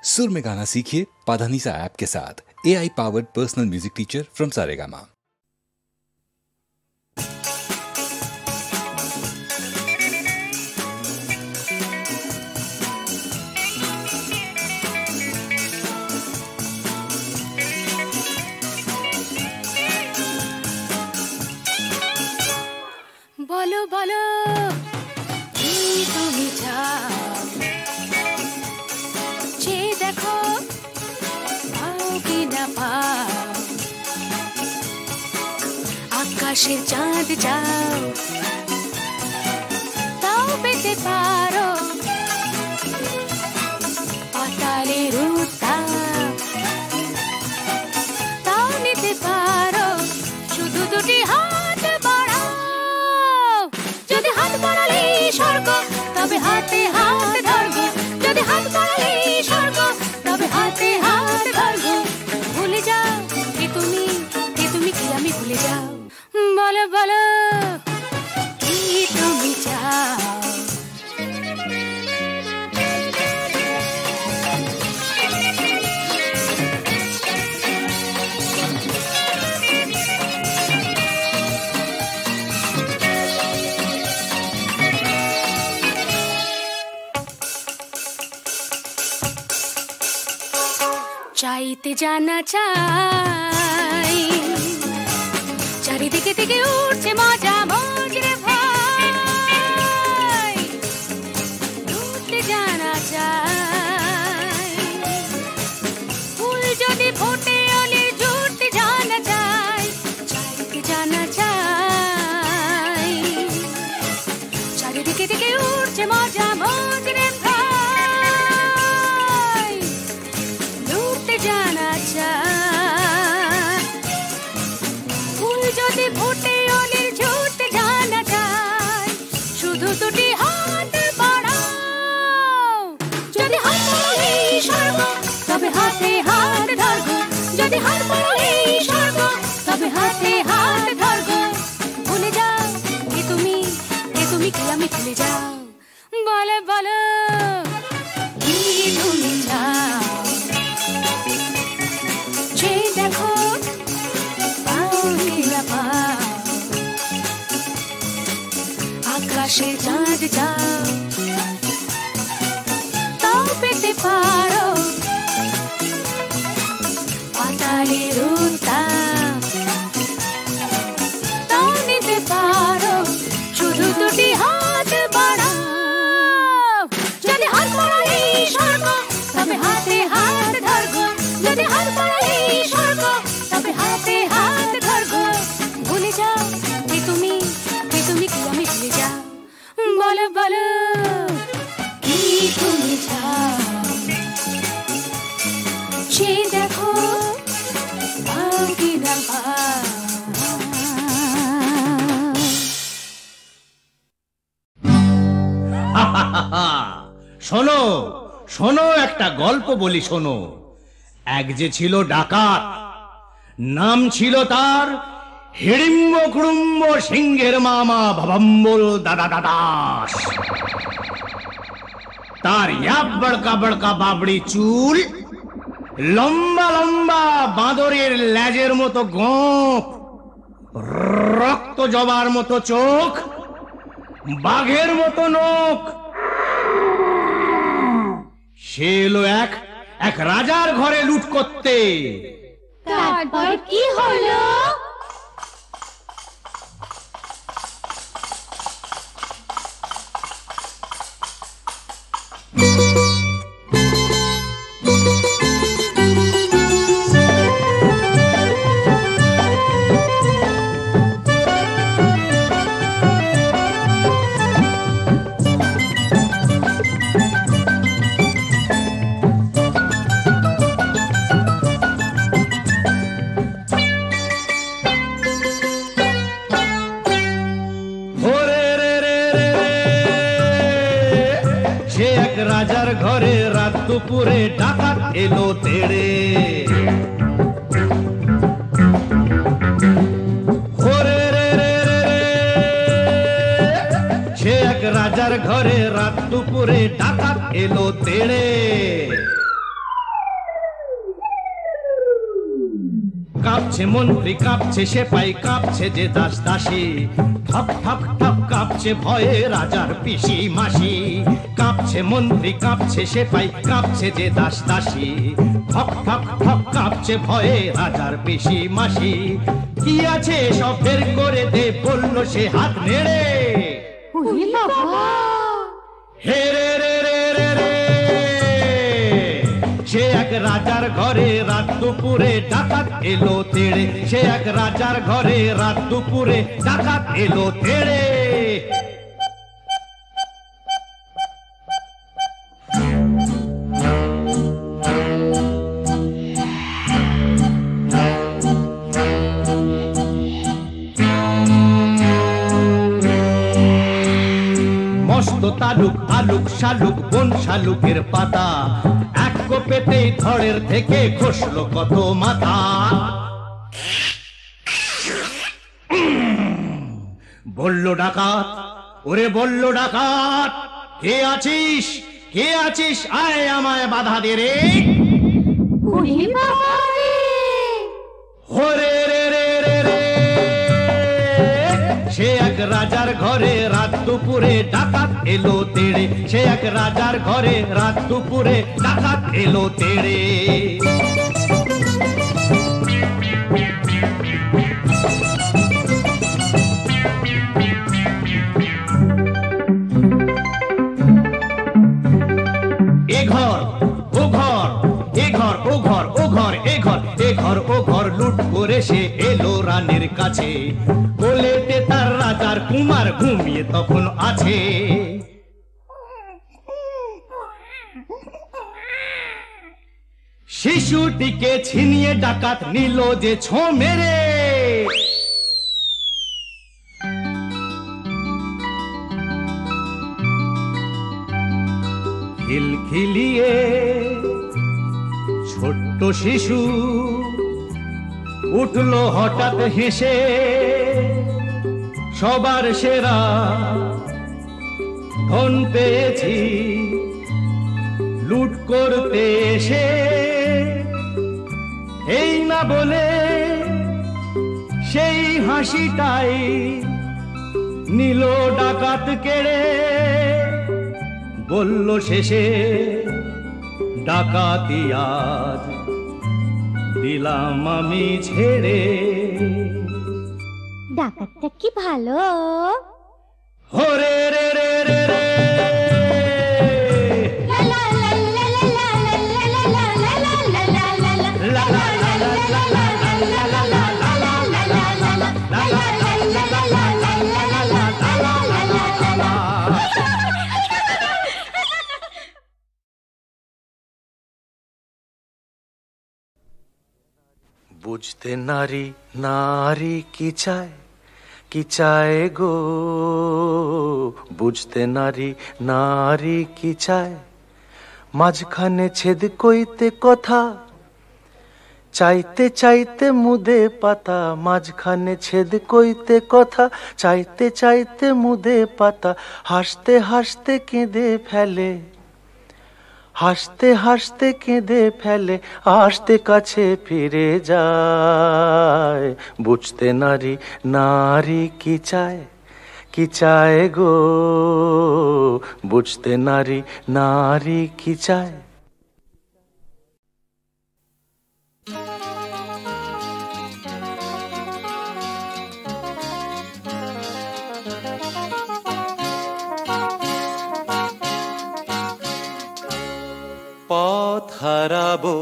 सुर में गाना सीखिए पाधानीसा ऐप के साथ। AI powered personal music teacher from Saregama. বলো বলো কি তুমি চাও, যে দেখো পাও কি না পাও, আকাশের চাঁদ চাও তাও পেতে পারো, পাতালের উত্তাপ তাও নিতে পারো, শুধু দুটি হাত বাড়াও। যদি হাত বাড়ালে স্বর্গ তবে হাতে হাত ধরবো, যদি হাত বাড়ালে স্বর্গ তবে হাতে হাত ধরবো। ভুলে যাও কে তুমি কি আমি ভুলে যাও। বলো বলো কি তুমি চাও। চাইতে জানা চাই, চারিদিকে থেকে উঠছে মজা মজরে ভাই, উঠতে জানা চাই, ফুল যদি ফোটে অলি জুটতে জানা চাই, চাইতে জানা চাই, চারিদিকে থেকে উঠছে মজা মজরে জানা চাই, ফুল যদি ফোটে অলির ঝুটতে জানা চাই, শুধু দুটি হাত বাড়াও। যদি হাত বাড়ালে স্বর্গ তবে হাতে হাত ধরবো, যদি হাত বাড়ালে স্বর্গ তবে হাতে হাত ধরবো। ভুলে যাও কে তুমি কি আমি ভুলে যাও। বলো বলো কি তুমি চাও, যে দেখো পাও কি না পাও, আকাশে চাঁদ চাও তাও পেতে পারো, পাতালের উত্তাপ তাও নিতে পারো, শুধু দুটি হাত বাড়াও। যদি হাত বাড়ালে স্বর্গ তবে হাতে হাত ধরবো, যদি হাত বাড়ালে স্বর্গ তবে হাতে হাত ধরবো। ভুলে যাও কে তুমি কি আমি ভুলে যাও। বলো বলো কি তুমি চাও, যে দেখো পাও কি না পাও। শোনো শোনো, একটা গল্প বলি শোনো। এক যে ছিল ডাকাত, নাম ছিল তার হিড়িম্ব কুড়ুম্ব সিংহের মামা ভবম্বল দাদা দাদাস। তার ইয়াব বড়কা বড়কা বাবড়ি চুল, লম্বা লম্বা বাঁদরের লেজের মতো গোঁফ, রক্ত জবার মতো চোখ, বাঘের মতো নখ। সে এলো এক রাজার ঘরে লুট করতে। তারপর কি হলো? রাজার ঘরে রাত দুপুরে ডাকাত এলো তেড়ে। সে এক রাজার ঘরে রাত দুপুরে ডাকাত এলো তেড়ে। কাঁপছে মন্ত্রী, কাঁপছে সেপাই, কাঁপছে যে দাস দাসী, ঠক ঠক ঠক কাঁপছে ভয়ে রাজার পিসি মাসি। কাঁপছে মন্ত্রী, কাঁপছে সেপাই, কাঁপছে যে দাস দাসী, ঠক ঠক ঠক কাঁপছে ভয়ে রাজার পিসি মাসি। কি আছে সব বের করে দে, বলল সে হাত নেড়ে। ওরে বাবা! হে রে রে রে রে রে, সে এক রাজার ঘরে রাত দুপুরে ডাকাত এলো তেড়ে। সে এক রাজার ঘরে রাত দুপুরে ডাকাত এলো তেড়ে। মস্ত তালুক আলুক শালুক বন শালুকের পাতা, এক কোপেতেই ধড়ের থেকে খসলো কত মাথা। বলল ডাকাত, ওরে বলল ডাকাত, কে আছিস কে আছিস, আয় আমায় বাধা দে রে। ওরে বাবা রে! ওরে রে রে রে রে, সে এক রাজার ঘরে রাত দুপুরে ডাকাত এলো তেড়ে। সে এক রাজার ঘরে রাত দুপুরে ডাকাত এলো তেড়ে। এ ঘর ও ঘর, এ ঘর ও ঘর, ও ঘর এ ঘর, এ ঘর ও ঘর লুট করে সে এলো রানীর কাছে। কোলেতে তার রাজার কুমার ঘুমিয়ে তখন আছে। শিশুটিকে ছিনিয়ে ডাকাত নিল যে ছো মেরে। খিলখিলিয়ে ছোট্ট শিশু উঠলো হঠাৎ হেসে, সবার সেরা ধন পেয়েছি লুট করতে এসে। এই না বলে সেই হাসিটাই নিল ডাকাত কেড়ে। বলল শেষে ডাকাতি আজ দিলাম আমি ছেড়ে। ডাকাতটা কি ভালো! ওরে রে রে রে রে, লা লা লা লা লা লা লা লা লা লা লা লা লা লা লা লা লা বুঝতে নারী নারী কি চায় গো, বুঝতে নারী নারী কি চায়। মাঝখানে ছেদ কইতে কথা, চাইতে চাইতে মুদে পাতা। মাঝখানে ছেদ কইতে কথা, চাইতে চাইতে মুদে পাতা। হাসতে হাসতে কেঁদে ফেলে, হাসতে হাসতে কেঁদে ফেলে, আসতে কাছে ফিরে যায়। বুঝতে নারী নারী কি চায় গো, বুঝতে নারী নারী কি চায়। পথ হারাবো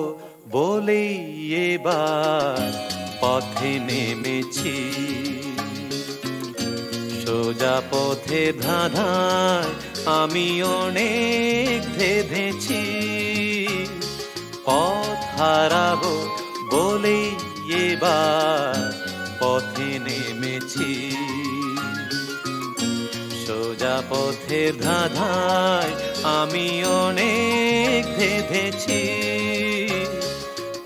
বলেই এবার পথে নেমেছি, সোজা পথে ধাঁধায় আমি অনেক ধেঁধেছি। পথ হারাবো বলেই এবার পথে নেমেছি, সোজা পথের ধাঁধায় আমি অনেক ধেঁধেছি।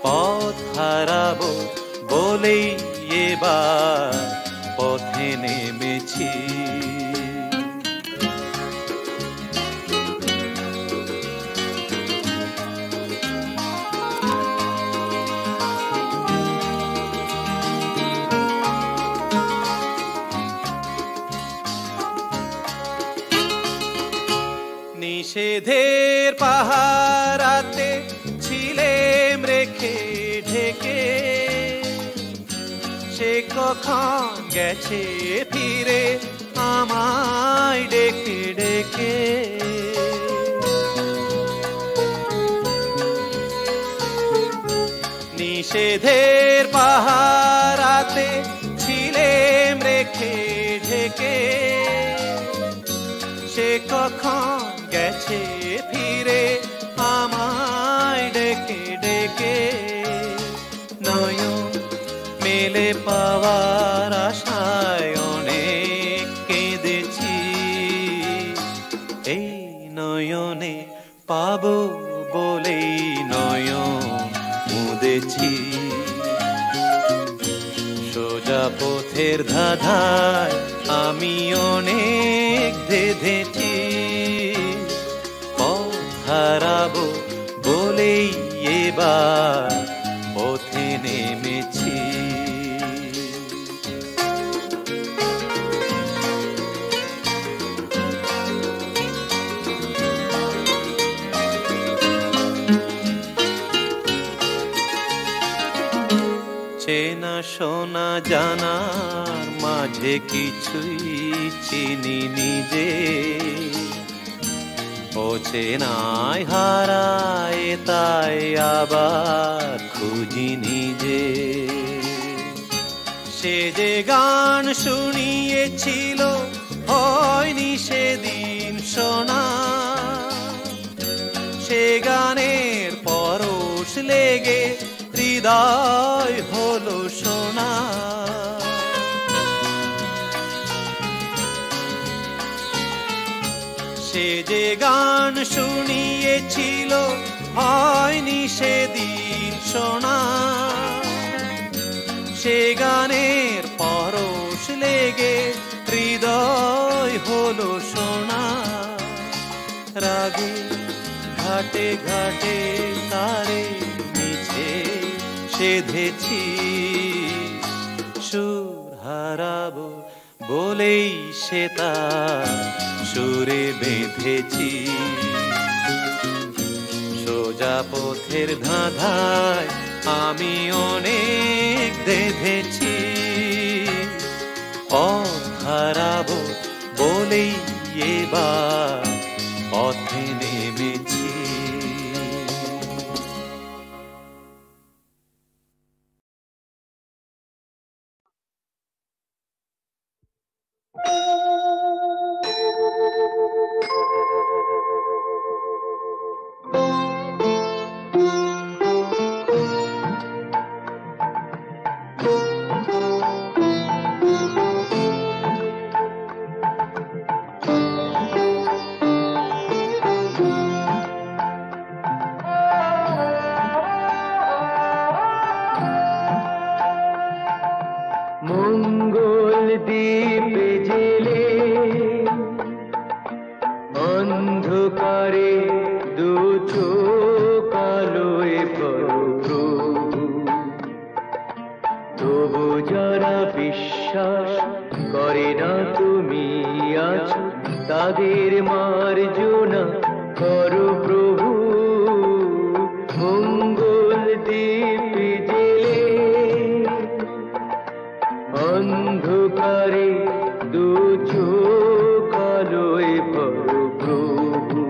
পথ হারাবো বলেই এবার পথে নেমেছি। নিষেধের পাহারাতে ছিলেম রেখে ঢেকে, সে কখন গেছে ফিরে আমায় ডেকে ডেকে। নিষেধের পাহারাতে ছিলেম রেখে ঢেকে, সে কখন গেছে ফিরে আমায় ডেকে ডেকে। নয়ন মেলে পাওয়ার আশায় অনেক কেঁদেছি, এই নয়নে পাবো বলেই নয়ন মুদেছি। সোজা পথের ধাঁধায় আমি অনেক ধেঁধেছি, পথ হারাবো বলেই এবার পথে নেমেছি। চেনা শোনা জানার মাঝে কিছুই চিনি নিজে, অচেনায় হারায় তাই আবার খুঁজি নিজে। সে যে গান শুনিয়েছিল হয়নি সেদিন শোনা, সে গানের পরশ লেগে হৃদয় হলো সোনা। সে যে গান শুনিয়েছিল হয়নি সেদিন শোনা, সে গানের পরশ লেগে হৃদয় হলো সোনা। রাগে ঘাটে ঘাটে তারে মিছে সেধেছি, সুর হারাবো বলেই সে তার সুরে বেঁধেছি। সোজা পথের ধাঁধায় আমি অনেক ধেঁধেছি, পথ হারাবো বলেই এবার পথে নেমেছি। তাদের মার্জনা করো প্রভু, মঙ্গল দীপ জেলে অন্ধকারে দু চোখ আলোয় ভরো প্রভু।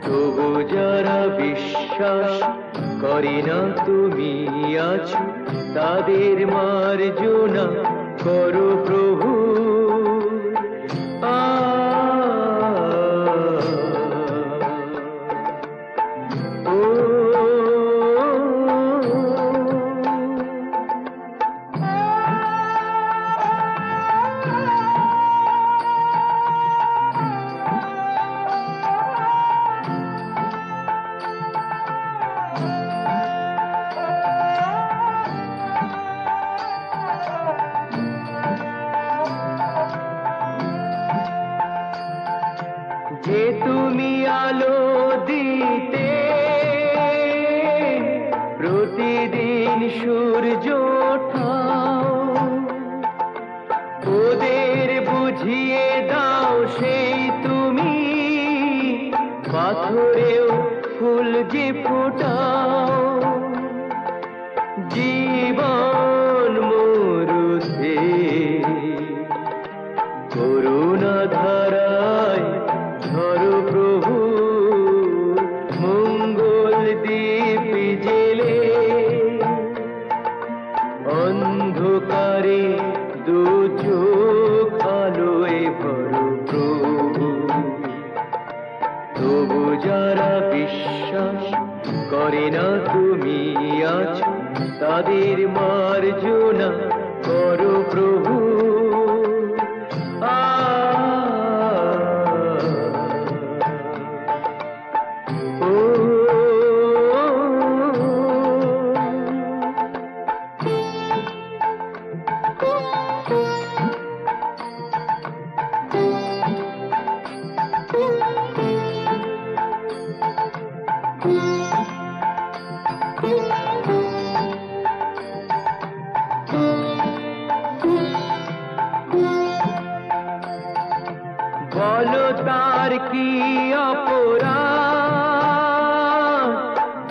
তবু যারা বিশ্বাস করে না তুমি আছো, তাদের মার্জনা করো প্রভু। যে তুমি আলো দিতে প্রতিদিন সূর্য ওঠাও, ওদের বুঝিয়ে দাও সেই তুমি করে না তুমি আছো তাদের মার্জনা করো প্রভু। বলো তার কি অপরাধ,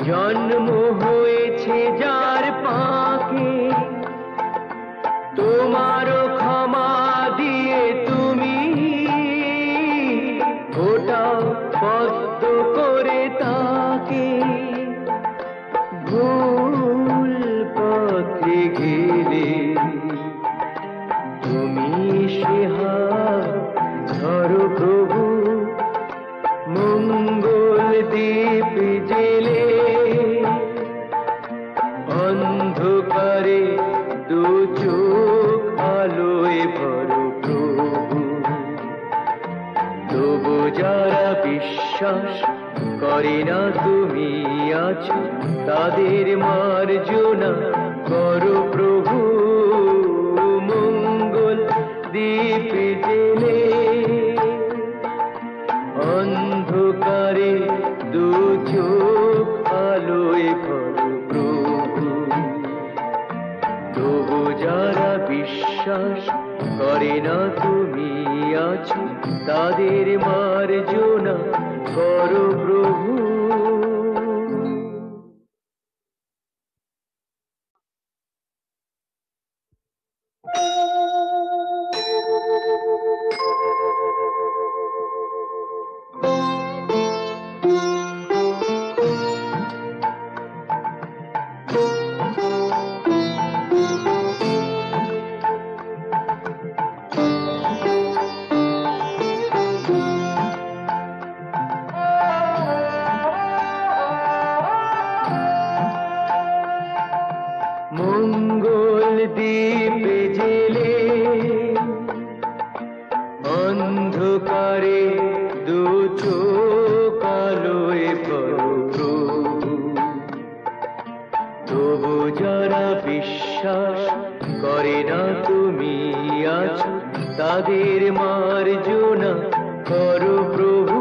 জন্ম হয়েছে যার পাকে, তোমারও ক্ষমা দিয়ে তুমি ওটাও পদ্ম করে তাকে। ভুল পথে গেলে তুমি সে হাত ধরো প্রভু, মঙ্গল দ্বীপ জেলে অন্ধকারে দু চোখ আলোয় ভরো প্রভু। তবু যারা বিশ্বাস করে না তুমি আছো তাদের মার্জনা করো প্রভু, মঙ্গল দ্বীপ জেলে অন্ধকারে দু চোখ আলোয় ভরো প্রভু। তবু যারা বিশ্বাস করে না তুমি আছো তাদের মার্জনা করো প্রভু। মঙ্গল দ্বীপ জেলে অন্ধকারে দু চোখ আলোয় ভরো প্রভু। তবু যারা বিশ্বাস করে না তুমি আছো তাদের মার্জনা করো প্রভু,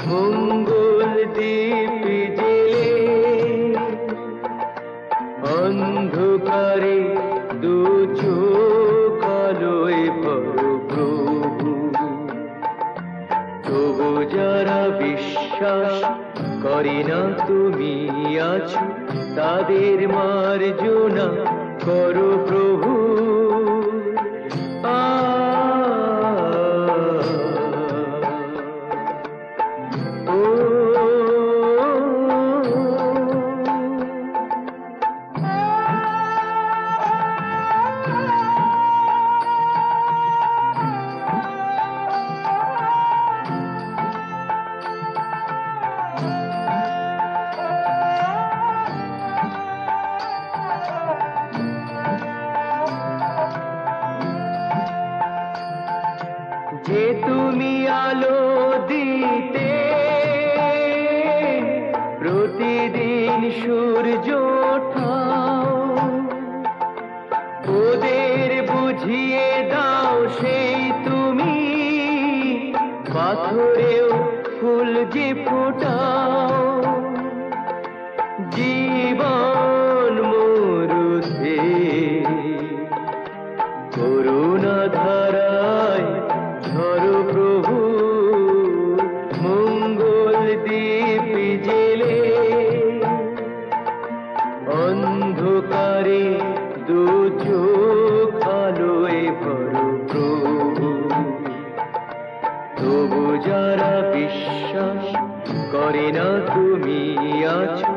মঙ্গল দ্বীপ জেলে অন্ধকারে দু চোখ আলোয় ভরো প্রভু। তবু যারা বিশ্বাস করে না তুমি আছো তাদের মার্জনা করো প্রভু। যে তুমি আলো দিতে প্রতিদিন সূর্য ওঠাও, ওদের বুঝিয়ে দাও সেই তুমি পাথরেও ফুল যে ফোটাও। জীবন মরুতে করুণা ধারায় ধরো প্রভু, মঙ্গল দ্বীপ জেলে অন্ধকারে দু চোখ আলোয় ভরো প্রভু। তবু যারা বিশ্বাস করে না তুমি আছো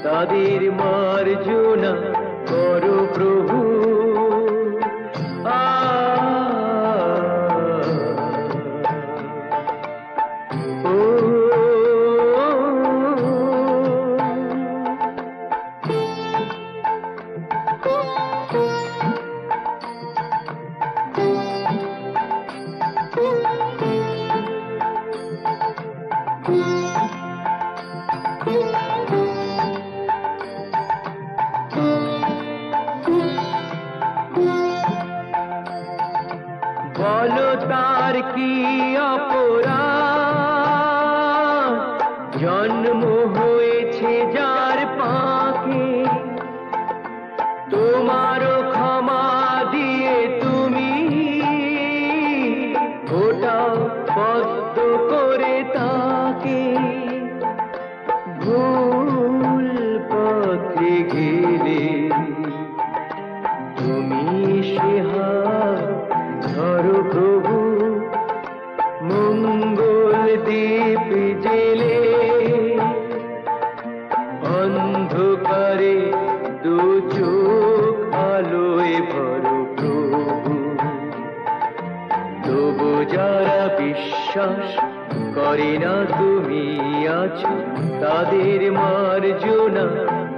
তাদের মার্জনা করো প্রভু। ও কি অপরাধ জন্ম হয়েছে যার পাকে তোমারও ক্ষমা দিয়ে তুমি ওটা পদ্ম করে তাকে ভুল পথে গেলে তুমি সে হাত ধরো প্রভু মঙ্গল দীপ জেলে অন্ধকারে দু চোখ আলোয় ভরো প্রভু তবু যারা বিশ্বাস করে না তুমি আছো তাদের মার্জনা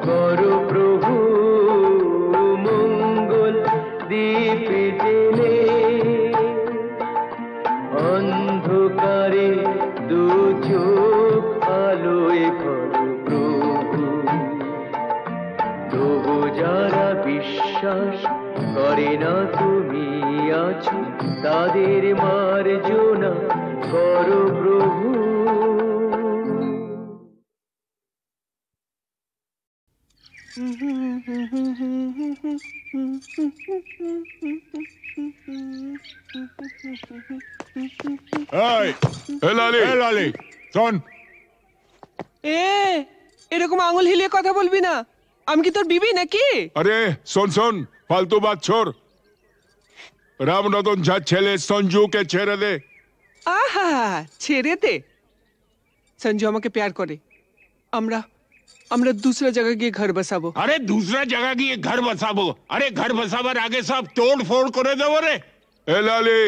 করো প্রভু মঙ্গল দীপ জেলে অন্ধকারে দু চোখ আলোয় ভরো প্রভু তবু যারা বিশ্বাস করে না তুমি আছো তাদের মার্জনা করো প্রভু শোন এরকম আঙুল হিলিয়ে কথা বলবি না আমি কি তোর বিবি নাকি আরে শোন শোন ফালতু বাত ছোড় রামরতন ঝা ছেলে সঞ্জুকে ছেড়ে দে আহা ছেড়ে দে সঞ্জু আমাকে প্যার করে আমরা আমরা दूसरा जगह গিয়ে ঘর বসাবো আরে दूसरा जगह গিয়ে ঘর বসাবো আরে ঘর বসাবার আগে সব তোড় ফোড় করে দেবো রে এ লালি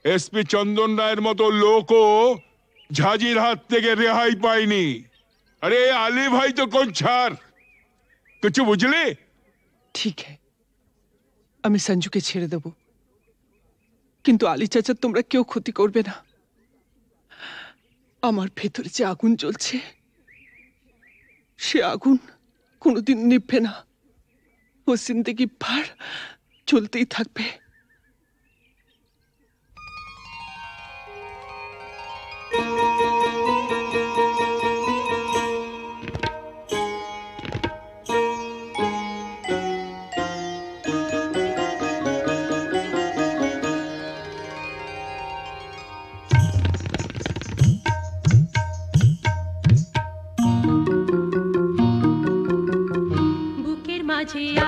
এসপি চন্দন রায়ের মতো লোকও ঝাঁঝির হাত থেকে রেহাই পায়নি আরে আলী ভাই তো কোন ছাড় কিছু বুঝলি ঠিক है আমি সঞ্জুকে ছেড়ে দেব কিন্তু আলী চাচা তোমরা কেউ ক্ষতি করবে না আমার ভেতরে যে আগুন জ্বলছে সে আগুন কোনোদিন নিভবে না ও জিন্দেগি ভর চলতেই থাকবে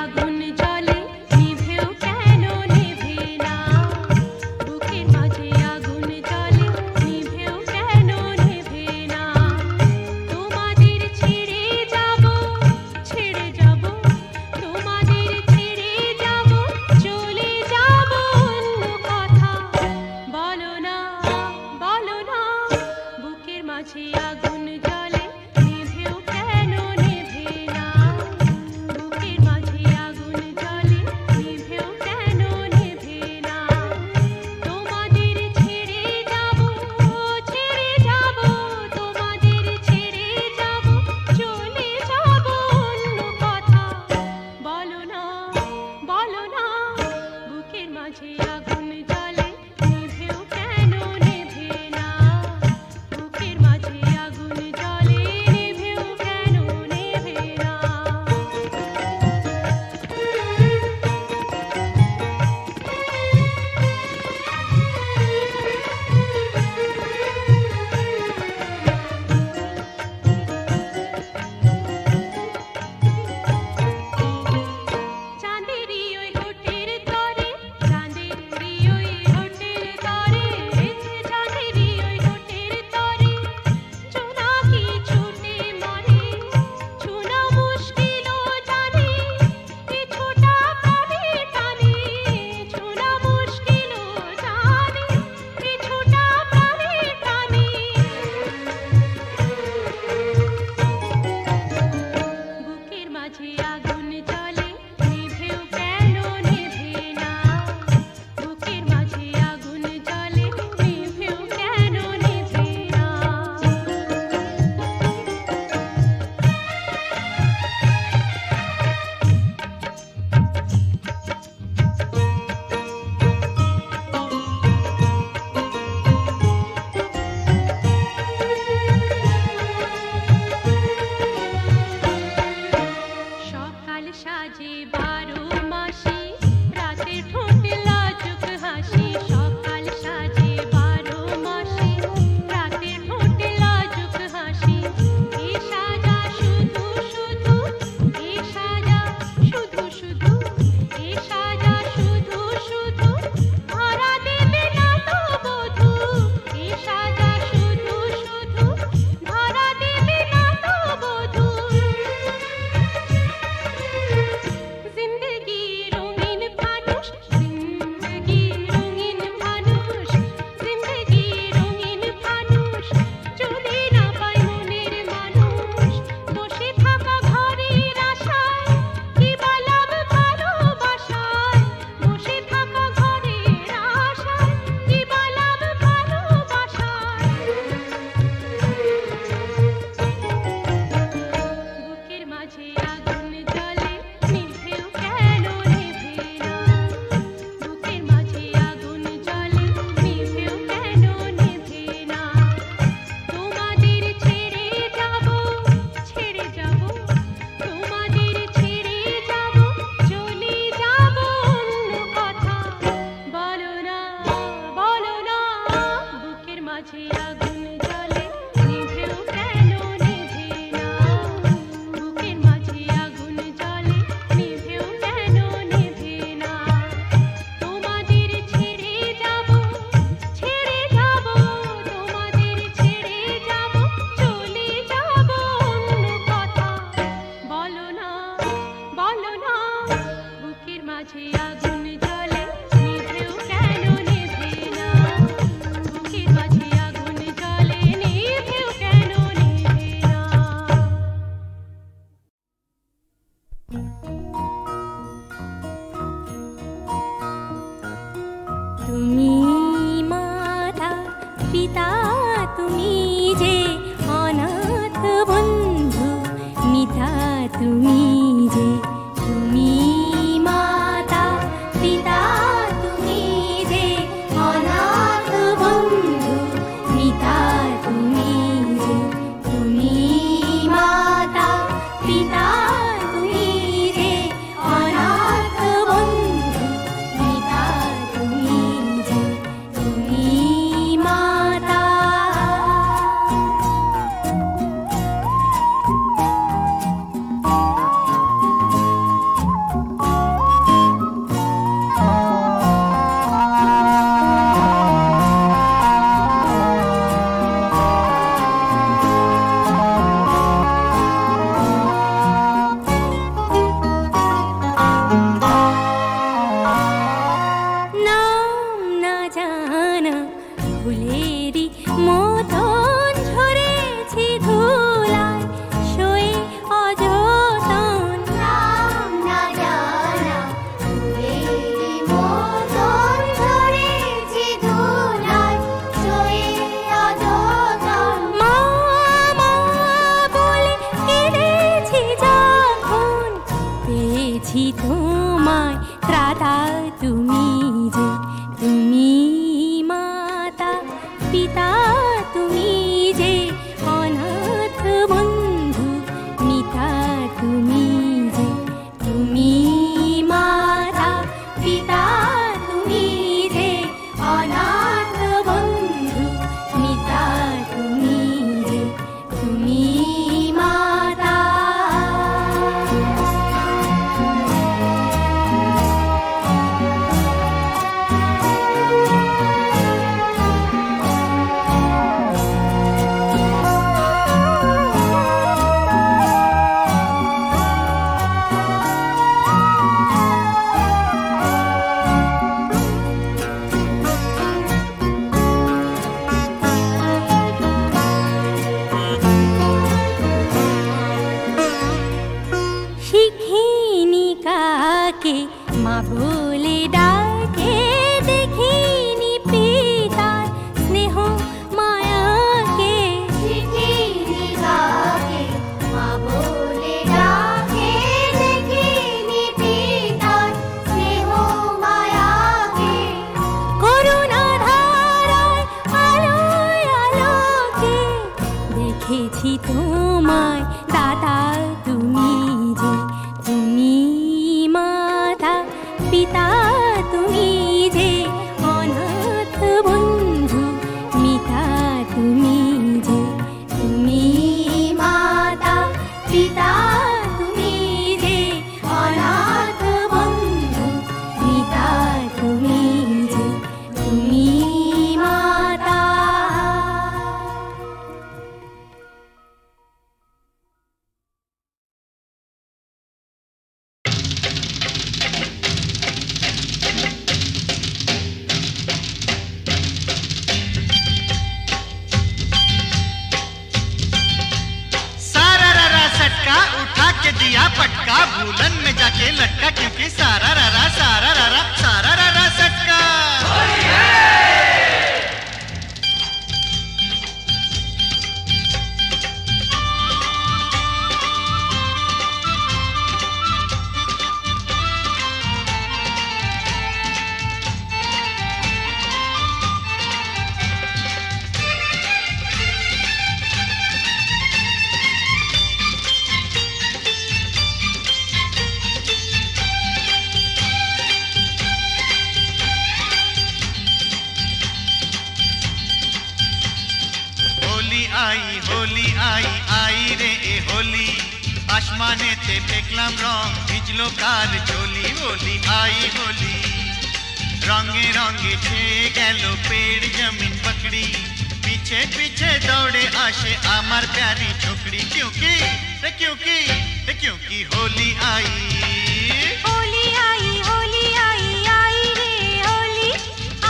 আগুন জ্বলে নিভেও কেন নেভে না বুকের মাঝে আগুন জ্বলে নিভেও কেন নেভে না তোমাদের ছেড়ে যাব তোমাদের ছেড়ে যাব চলে যাব অন্য কথা বলো না বুকের মাঝে আগুন জ্বলে নিভেও কেন নেভে না বুকের মাঝে মাকে মা বলে ডাকে, দেখিনি পিতার স্নেহ মায়াকে। চিঠি লিখাকে মা বলে ডাকে, দেখিনি পিতার স্নেহ মায়াকে। করুণা ধারায় আলোয় আলোকে দেখেছি তোমায় দাদা, তুমি যে তুমি মাতা পিতা, তুমি যে অনাথ বন্ধু মিতা, তুমি যে তুমি মাতা পিতা, তুমি যে অনাথ বন্ধু মিতা, তুমি যে তুমি মাতা। सारा रारा सटका उठा के दिया पटका, भूलन में जाके लटका, क्योंकि सारा रारा सटका। होली आई आई रे ए होली, आसमाने ते फेंकलाम रंग, भिजलो कार चोली। होली आई होली, रंगे रंगे छेए गेलो पेड़ जमीन पकड़ी, पीछे पीछे दौड़े आशे आमार प्यारी छोकरी, क्योंकि होली आई। होली आई आई रे होली,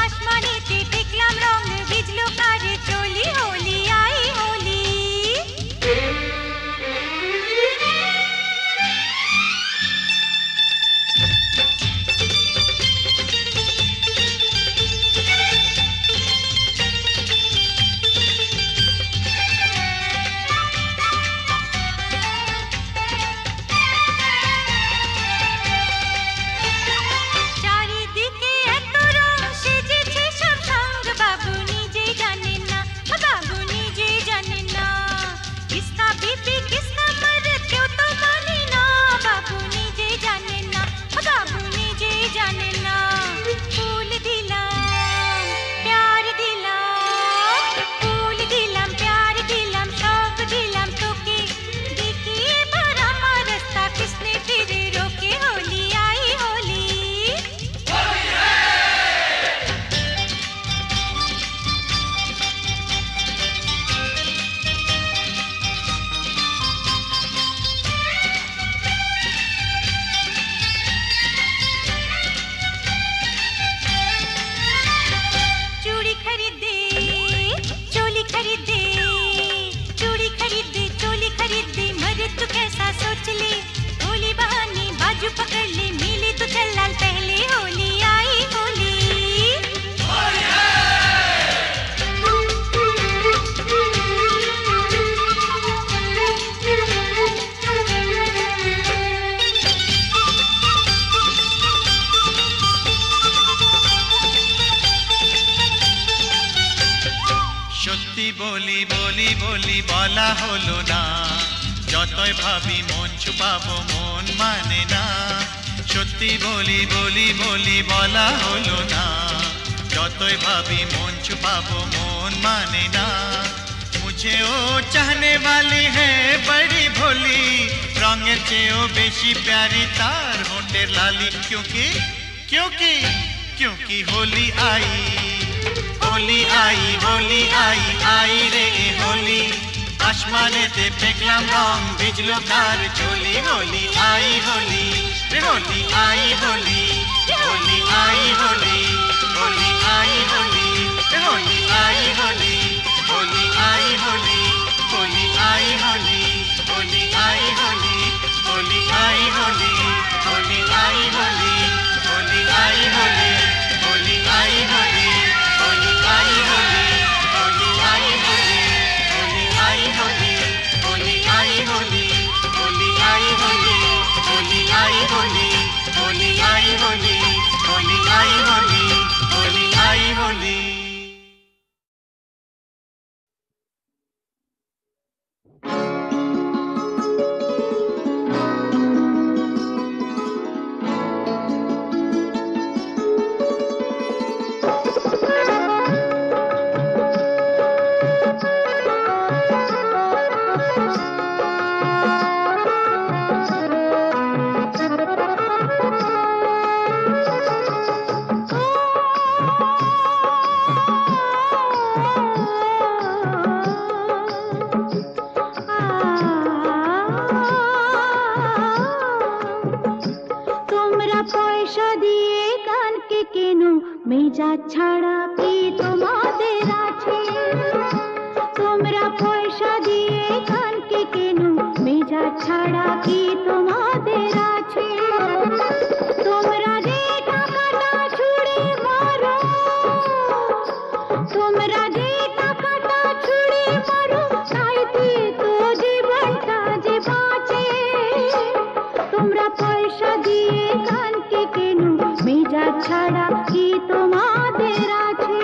आसमाने ते फेंकलाम रंग, भिजलो कार चोली। होली आई होली। बोली बोली बोली বলা হলো না, যতই ভাবি মন ছুপাবো মন মানে না। সত্যি বলি বলি বলি বলা হলো না, যতই ভাবি মন छुपाबो মন মানে না। मुझे ओ चाहने वाली है बड़ी भोली, रंगेर চেয়েও বেশি प्यारी तार होठेर लाली, क्योंकि क्योंकि क्योंकि होली आई होली आई होली आई आई रे होली, आसमाने ते फेंकलाम रंग, भिजलो कार चोली। होली आई होली रे होली आई होली, होली आई होली, होली आई होली रे होली आई होली, होली आई होली, होली आई होली, होली आई होली, होली आई होली, होली आई होली। হোলি হোলি আই হোলি হোলি আই হোলি হোলি আই হোলি। মেজা ছাড়া কি তোমাদের আছে? তোমরা পয়সা দিয়ে কানকে কেন? মেজা ছাড়া কি তোমাদের আছে? তোমরা যে টাকাটা ছুড়ে মারো, তোমরা যে টাকাটা ছুড়ে মারো, তাইতে তো জীবনটা যে বাঁচে। তোমরা পয়সা দিয়ে কানকে কেন? মেজা ছাড়া কি তোমাদের আছে?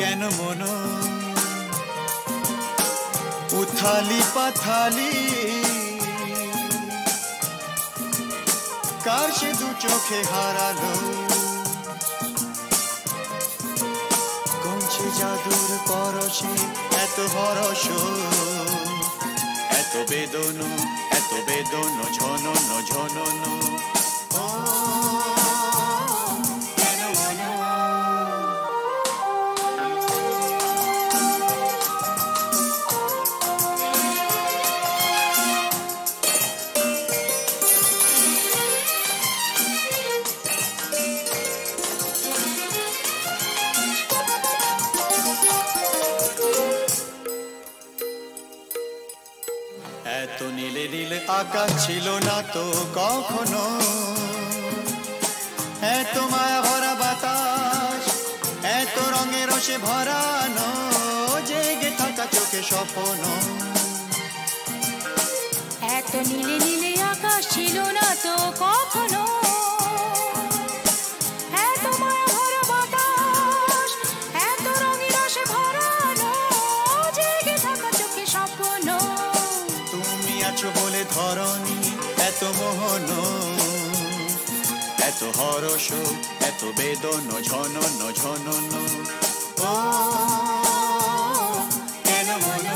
কেন মন উথালি পাথালি কার সে দু চোখে হারালো কোন সে জাদুর পরশে এত হরস এত বেদন ঝনন ঝনন ও কেন মন এত নীলে নীলে আকাশ ছিল না তো কখনো এত মায়া ভরা বাতাস এত রঙে রসে ভরানো জেগে থাকা চোখে স্বপ্ন এত নীলে নীলে আকাশ ছিল না তো কখনো এত মায়া ভরা বাতাস এত রঙে রসে ভরানো জেগে থাকা চোখে স্বপ্ন তুমি আছো বলে ধরনি এত মোহন এত হরস এত বেদন ঝনন ঝনন ও কেন মন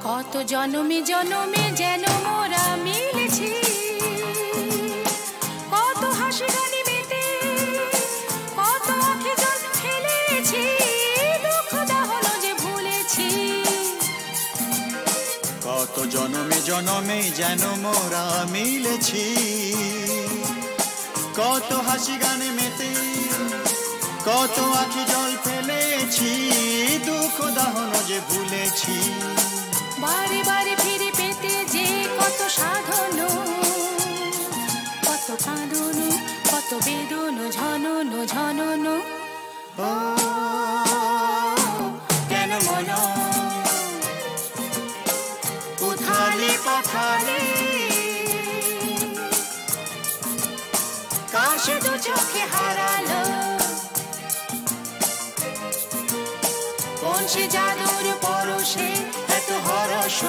কত জনমে জনমে যেন মোরা মিলেছি কত হাসি গানে মেতে কত আঁখে জল ফেলেছি দুঃখ দাহন যে ভুলেছি কত জনমে জনমে যেন মোরা মিলেছি কত হাসি গানে মেতে কত আঁখি জল ফেলেছি দুঃখ দাহন যে ভুলেছি বারে বারে ফিরে পেতে যে কত সাধন কত কাঁদন কত বেদন ঝনন ঝনন ও কেন মন উথালি পাথালি কার সে দু চোখে হারালো কোন সে জাদুর পরশে এত হরস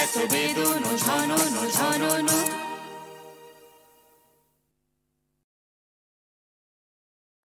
এত বেদন ঝনন ঝনন